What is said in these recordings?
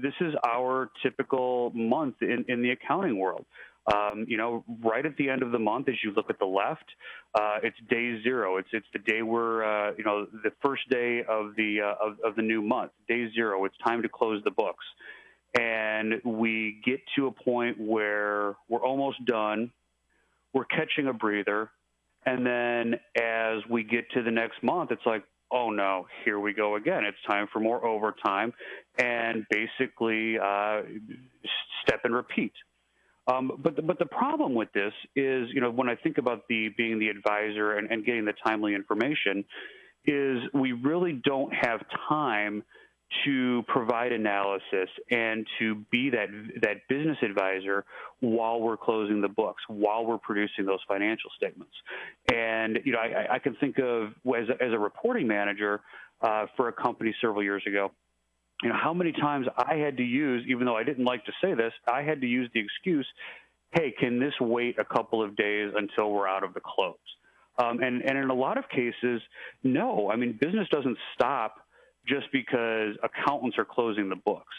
This is our typical month in the accounting world. Right at the end of the month, as you look at the left, it's day zero. It's the day where the first day of the new month, day zero. It's time to close the books, and we get to a point where we're almost done. We're catching a breather, and then as we get to the next month, it's like, oh no, here we go again. It's time for more overtime, and basically step and repeat. But the problem with this is, when I think about being the advisor and getting the timely information, is we really don't have time to provide analysis and to be that business advisor while we're closing the books, while we're producing those financial statements. And I can think of as a reporting manager for a company several years ago, how many times I had to use, even though I didn't like to say this, I had to use the excuse, hey, can this wait a couple of days until we're out of the close? And in a lot of cases, no. I mean, business doesn't stop just because accountants are closing the books.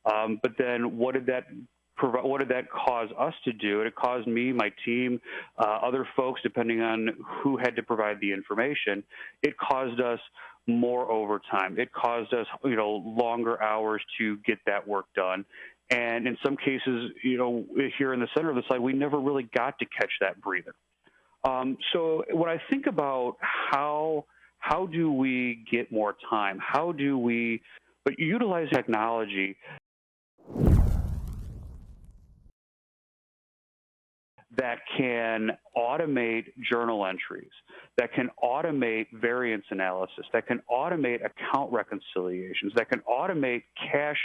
But then what did that cause us to do? It caused me, my team, other folks, depending on who had to provide the information, it caused us more overtime. It caused us, longer hours to get that work done. And in some cases, here in the center of the slide, we never really got to catch that breather. So when I think about how do we get more time? How do we utilize technology that can automate journal entries, that can automate variance analysis, that can automate account reconciliations, that can automate cash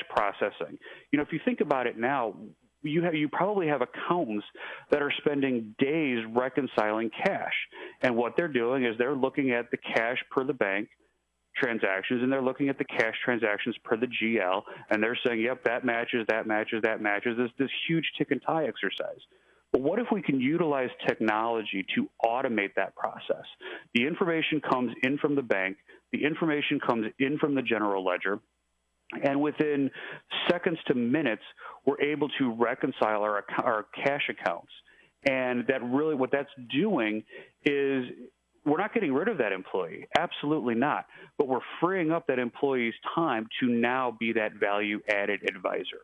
processing? If you think about it now, you probably have accountants that are spending days reconciling cash. And what they're doing is they're looking at the cash per the bank transactions, and they're looking at the cash transactions per the GL, and they're saying, yep, that matches, that matches, that matches. There's this huge tick and tie exercise. But what if we can utilize technology to automate that process? The information comes in from the bank. The information comes in from the general ledger. And within seconds to minutes, we're able to reconcile our cash accounts. And that really, what that's doing is we're not getting rid of that employee. Absolutely not. But we're freeing up that employee's time to now be that value-added advisor.